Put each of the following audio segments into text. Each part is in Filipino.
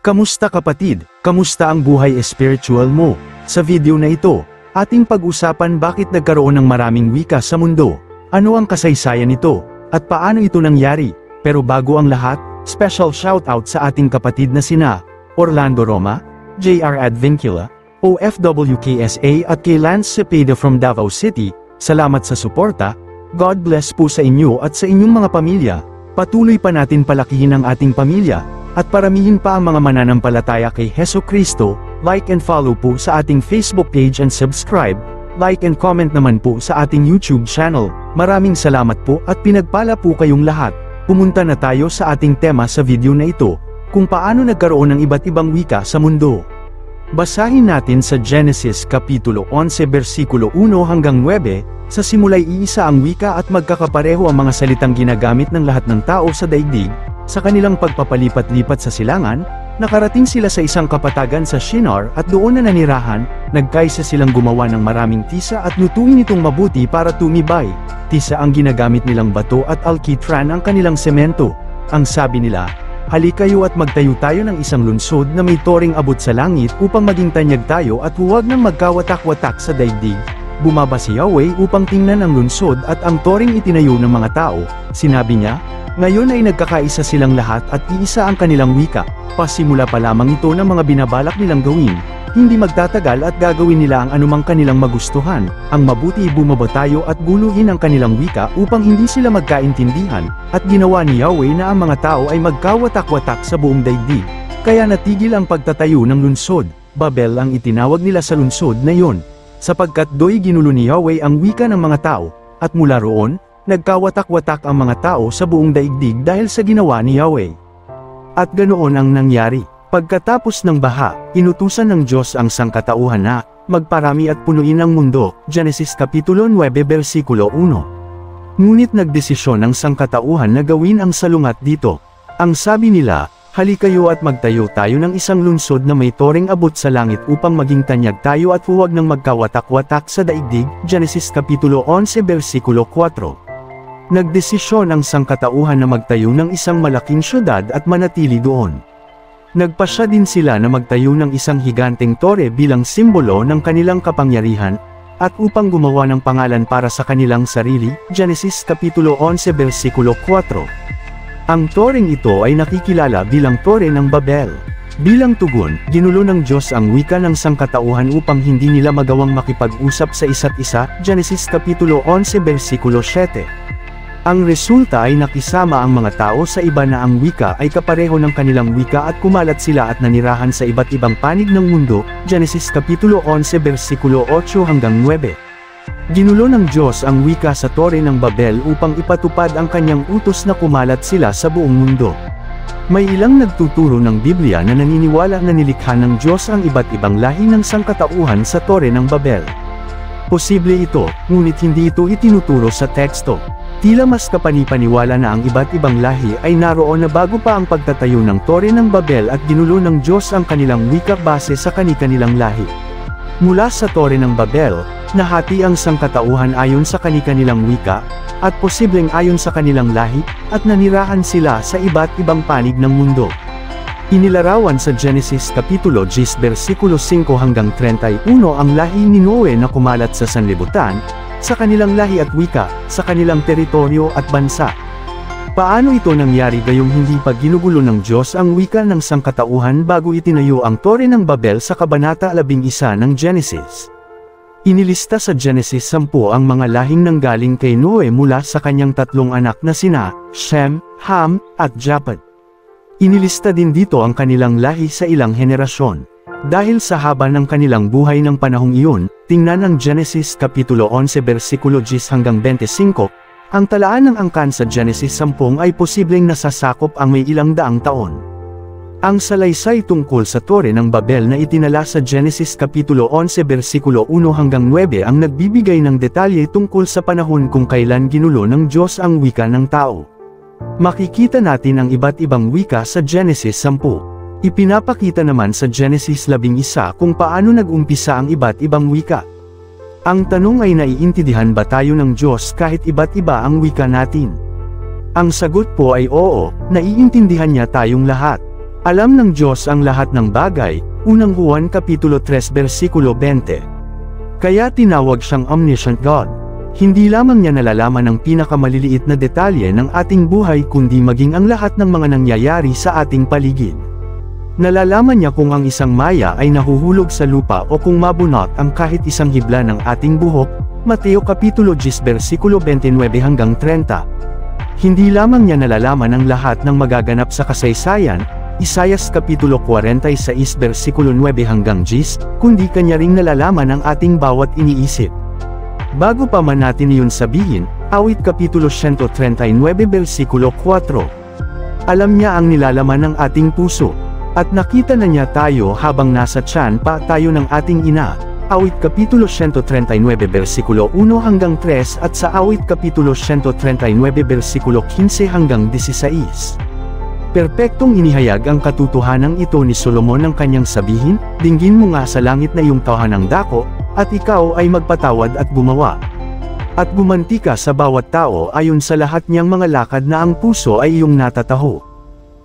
Kamusta kapatid? Kamusta ang buhay spiritual mo? Sa video na ito, ating pag-usapan bakit nagkaroon ng maraming wika sa mundo, ano ang kasaysayan nito, at paano ito nangyari. Pero bago ang lahat, special shoutout sa ating kapatid na sina Orlando Roma, J.R. Advincula, OFW KSA at kay Lance Cepeda from Davao City. Salamat sa suporta. God bless po sa inyo at sa inyong mga pamilya. Patuloy pa natin palakihin ang ating pamilya, at paramihin pa ang mga mananampalataya kay Heso Kristo. Like and follow po sa ating Facebook page and subscribe. Like and comment naman po sa ating YouTube channel. Maraming salamat po at pinagpala po kayong lahat. Pumunta na tayo sa ating tema sa video na ito, kung paano nagkaroon ng iba't ibang wika sa mundo. Basahin natin sa Genesis Kapitulo 11 versikulo 1 hanggang 9, sa simula'y iisa ang wika at magkakapareho ang mga salitang ginagamit ng lahat ng tao sa daigdig. Sa kanilang pagpapalipat-lipat sa silangan, nakarating sila sa isang kapatagan sa Shinar at doon na nanirahan. Nagkaisa silang gumawa ng maraming tisa at lutuin itong mabuti para tumibay. Tisa ang ginagamit nilang bato at alkitran ang kanilang semento. Ang sabi nila, "Halika kayo at magtayo tayo ng isang lunsod na may toring abot sa langit upang maging tanyag tayo at huwag nang magkawatak-watak sa daigdig." Bumaba si Yahweh upang tingnan ang lunsod at ang toring itinayo ng mga tao. Sinabi niya, "Ngayon ay nagkakaisa silang lahat at iisa ang kanilang wika." Pasimula pa lamang ito ng mga binabalak nilang gawin. Hindi magtatagal at gagawin nila ang anumang kanilang magustuhan. Ang mabuti bumaba tayo at guluhin ang kanilang wika upang hindi sila magkaintindihan, at ginawa ni Yahweh na ang mga tao ay magkawatak-watak sa buong daigdig. Kaya natigil ang pagtatayo ng lunsod. Babel ang itinawag nila sa lunsod na iyon, sapagkat do'y ginulo ni Yahweh ang wika ng mga tao, at mula roon, nagkawatak-watak ang mga tao sa buong daigdig dahil sa ginawa ni Yahweh. At ganoon ang nangyari. Pagkatapos ng baha, inutusan ng Diyos ang sangkatauhan na magparami at punuin ang mundo. Genesis Kapitulo 9 versikulo 1. Ngunit nagdesisyon ang sangkatauhan na gawin ang salungat dito. Ang sabi nila, "Halika kayo at magtayo tayo ng isang lunsod na may toring abot sa langit upang maging tanyag tayo at huwag nang magkawatak-watak sa daigdig." Genesis Kapitulo 11 versikulo 4. Nagdesisyon ang sangkatauhan na magtayo ng isang malaking syudad at manatili doon. Nagpasya din sila na magtayo ng isang higanteng tore bilang simbolo ng kanilang kapangyarihan, at upang gumawa ng pangalan para sa kanilang sarili. Genesis Kapitulo 11 versikulo 4. Ang toreng ito ay nakikilala bilang Tore ng Babel. Bilang tugon, ginulo ng Diyos ang wika ng sangkatauhan upang hindi nila magawang makipag-usap sa isa't isa. Genesis Kapitulo 11 versikulo 7. Ang resulta ay nakisama ang mga tao sa iba na ang wika ay kapareho ng kanilang wika at kumalat sila at nanirahan sa iba't ibang panig ng mundo. Genesis Kapitulo 11 versikulo 8 hanggang 9. Ginulo ng Diyos ang wika sa Tore ng Babel upang ipatupad ang kanyang utos na kumalat sila sa buong mundo. May ilang nagtuturo ng Biblia na naniniwala na nilikha ng Diyos ang iba't ibang lahi ng sangkatauhan sa Tore ng Babel. Posible ito, ngunit hindi ito itinuturo sa teksto. Tila mas kapanipaniwala na ang iba't ibang lahi ay naroon na bago pa ang pagtatayo ng Tore ng Babel at ginulo ng Diyos ang kanilang wika base sa kani-kanilang lahi. Mula sa Tore ng Babel, nahati ang sangkatauhan ayon sa kani-kanilang wika, at posibleng ayon sa kanilang lahi, at nanirahan sila sa iba't ibang panig ng mundo. Inilarawan sa Genesis Kapitulo 10 versikulo 5 hanggang 31 ang lahi ni Noe na kumalat sa sanlibutan, sa kanilang lahi at wika, sa kanilang teritoryo at bansa. Paano ito nangyari gayong hindi pa ginugulo ng Diyos ang wika ng sangkatauhan bago itinayo ang Tore ng Babel sa Kabanata 11 ng Genesis? Inilista sa Genesis 10 ang mga lahing nanggaling kay Noe mula sa kanyang tatlong anak na sina Shem, Ham, at Japhet. Inilista din dito ang kanilang lahi sa ilang henerasyon. Dahil sa haba ng kanilang buhay ng panahong iyon, tingnan ang Genesis Kapitulo 11 versikulo 10 hanggang 25, ang talaan ng angkan sa Genesis 10 ay posibleng nasasakop ang may ilang daang taon. Ang salaysay tungkol sa Tore ng Babel na itinala sa Genesis Kapitulo 11 versikulo 1 hanggang 9 ang nagbibigay ng detalye tungkol sa panahon kung kailan ginulo ng Diyos ang wika ng tao. Makikita natin ang iba't ibang wika sa Genesis 10. Ipinapakita naman sa Genesis 11 kung paano nag-umpisa ang iba't ibang wika. Ang tanong ay naiintindihan ba tayo ng Diyos kahit iba't iba ang wika natin? Ang sagot po ay oo, naiintindihan niya tayong lahat. Alam ng Diyos ang lahat ng bagay, unang Juan Kapitulo 3 versikulo 20. Kaya tinawag siyang Omniscient God. Hindi lamang niya nalalaman ang pinakamaliliit na detalye ng ating buhay kundi maging ang lahat ng mga nangyayari sa ating paligid. Nalalaman niya kung ang isang maya ay nahuhulog sa lupa o kung mabunot ang kahit isang hibla ng ating buhok, Mateo Kapitulo 10 versikulo 29 hanggang 30. Hindi lamang niya nalalaman ang lahat ng magaganap sa kasaysayan, Isaias Kapitulo 46 versikulo 9 hanggang 10, kundi kanya ring nalalaman ang ating bawat iniisip. Bago pa man natin iyon sabihin, Awit Kapitulo 139 versikulo 4. Alam niya ang nilalaman ng ating puso, at nakita na niya tayo habang nasa tiyan pa tayo ng ating ina. Awit Kapitulo 139 versikulo 1 hanggang 3 at sa Awit Kapitulo 139 versikulo 15 hanggang 16. Perpektong inihayag ang katotohanan ito ni Solomon ng kanyang sabihin, dinggin mo nga sa langit na iyong tahanang dako, at ikaw ay magpatawad at gumawa. At gumanti ka sa bawat tao ayon sa lahat niyang mga lakad na ang puso ay iyong natataho.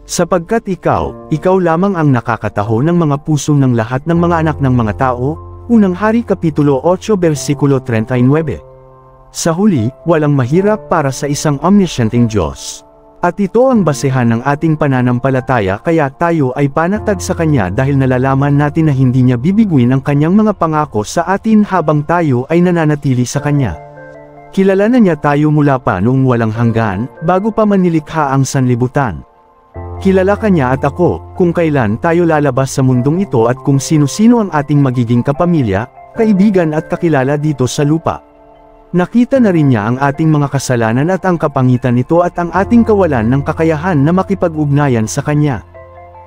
Sapagkat ikaw lamang ang nakakataho ng mga puso ng lahat ng mga anak ng mga tao, unang Hari Kapitulo 8 versikulo 39. Sa huli, walang mahirap para sa isang omniscienting Diyos. At ito ang basehan ng ating pananampalataya kaya tayo ay panatag sa Kanya dahil nalalaman natin na hindi Niya bibiguin ang Kanyang mga pangako sa atin habang tayo ay nananatili sa Kanya. Kilala na Niya tayo mula pa noong walang hanggan, bago pa man nilikha ang sanlibutan. Kilala Kanya at ako, kung kailan tayo lalabas sa mundong ito at kung sino-sino ang ating magiging kapamilya, kaibigan at kakilala dito sa lupa. Nakita na rin niya ang ating mga kasalanan at ang kapangitan nito at ang ating kawalan ng kakayahan na makipag-ugnayan sa Kanya.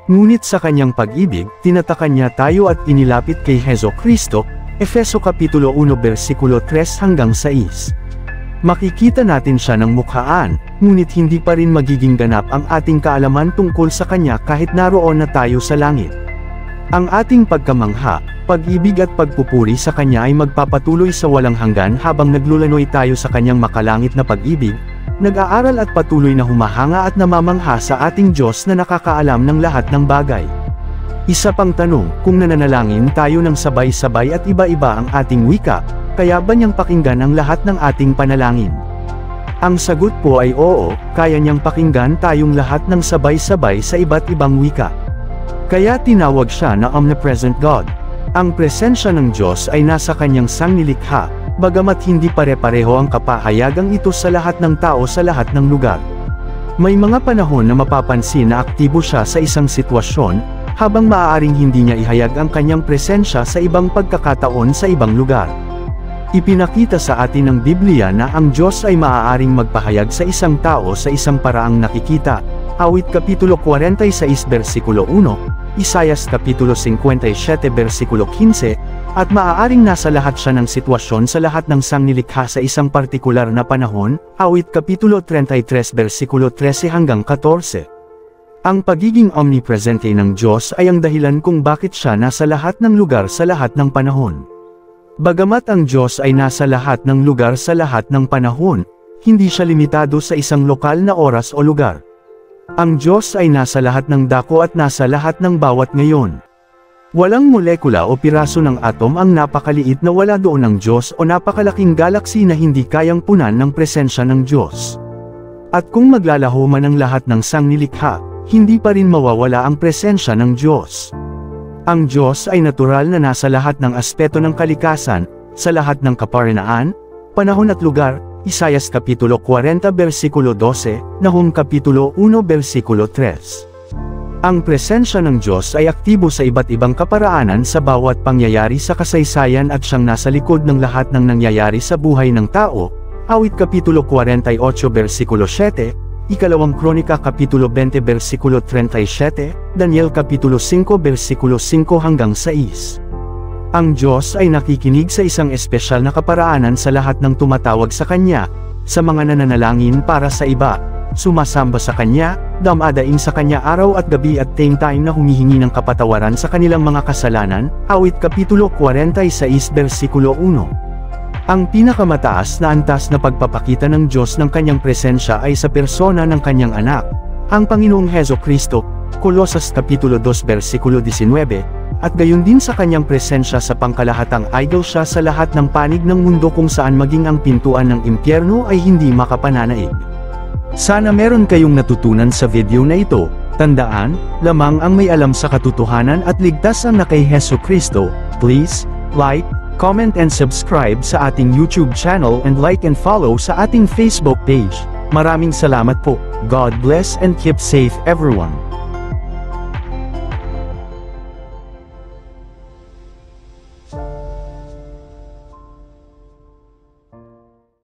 Ngunit sa Kanyang pag-ibig, tinatakan Niya tayo at inilapit kay Heso Kristo, Efeso Kapitulo 1 versikulo 3 hanggang 6. Makikita natin siya ng mukhaan, ngunit hindi pa rin magiging ganap ang ating kaalaman tungkol sa Kanya kahit naroon na tayo sa langit. Ang ating pagkamangha, pag-ibig at pagpupuri sa Kanya ay magpapatuloy sa walang hanggan habang naglulanoy tayo sa Kanyang makalangit na pag-ibig, nag-aaral at patuloy na humahanga at namamangha sa ating Diyos na nakakaalam ng lahat ng bagay. Isa pang tanong, kung nananalangin tayo ng sabay-sabay at iba-iba ang ating wika, kaya ba niyang pakinggan ang lahat ng ating panalangin? Ang sagot po ay oo, kaya niyang pakinggan tayong lahat ng sabay-sabay sa iba't ibang wika. Kaya tinawag siya na Omnipresent God. Ang presensya ng Diyos ay nasa Kanyang sangnilikha, bagamat hindi pare-pareho ang kapahayagang ito sa lahat ng tao sa lahat ng lugar. May mga panahon na mapapansin na aktibo siya sa isang sitwasyon, habang maaaring hindi niya ihayag ang Kanyang presensya sa ibang pagkakataon sa ibang lugar. Ipinakita sa atin ng Biblia na ang Diyos ay maaaring magpahayag sa isang tao sa isang paraang nakikita. Awit Kapitulo 46 versikulo 1, Isaias Kapitulo 57 versikulo 15, at maaaring nasa lahat siya ng sitwasyon sa lahat ng sangnilikha sa isang partikular na panahon, Awit Kapitulo 33 versikulo 13 hanggang 14. Ang pagiging omnipresente ng Diyos ay ang dahilan kung bakit siya nasa lahat ng lugar sa lahat ng panahon. Bagamat ang Diyos ay nasa lahat ng lugar sa lahat ng panahon, hindi siya limitado sa isang lokal na oras o lugar. Ang Diyos ay nasa lahat ng dako at nasa lahat ng bawat ngayon. Walang molekula o piraso ng atom ang napakaliit na wala doon ng Diyos o napakalaking galaksi na hindi kayang punan ng presensya ng Diyos. At kung maglalaho man ang lahat ng sangnilikha, hindi pa rin mawawala ang presensya ng Diyos. Ang Diyos ay natural na nasa lahat ng aspeto ng kalikasan, sa lahat ng kaparinaan, panahon at lugar, Isaias Kapitulo 40 versikulo 12, Nahum Kapitulo 1 versikulo 3. Ang presensya ng Diyos ay aktibo sa iba't ibang kaparaanan sa bawat pangyayari sa kasaysayan at siyang nasa likod ng lahat ng nangyayari sa buhay ng tao, Awit Kapitulo 48 versikulo 7, Ikalawang Kronika Kapitulo 20 versikulo 37, Daniel Kapitulo 5 versikulo 5 hanggang 6. Ang Diyos ay nakikinig sa isang espesyal na kaparaanan sa lahat ng tumatawag sa Kanya, sa mga nananalangin para sa iba, sumasamba sa Kanya, dumadaing sa Kanya araw at gabi at same time na humihingi ng kapatawaran sa kanilang mga kasalanan, Awit Kapitulo 46 versikulo 1. Ang pinakamataas na antas na pagpapakita ng Diyos ng Kanyang presensya ay sa persona ng Kanyang anak, ang Panginoong Heso Kristo, Colosas Kapitulo 2 versikulo 19, at gayon din sa kanyang presensya sa pangkalahatang idol siya sa lahat ng panig ng mundo kung saan maging ang pintuan ng impyerno ay hindi makapananaig. Sana meron kayong natutunan sa video na ito. Tandaan, lamang ang may alam sa katotohanan at ligtas ang na kay Hesukristo. Please, like, comment and subscribe sa ating YouTube channel and like and follow sa ating Facebook page. Maraming salamat po. God bless and keep safe everyone.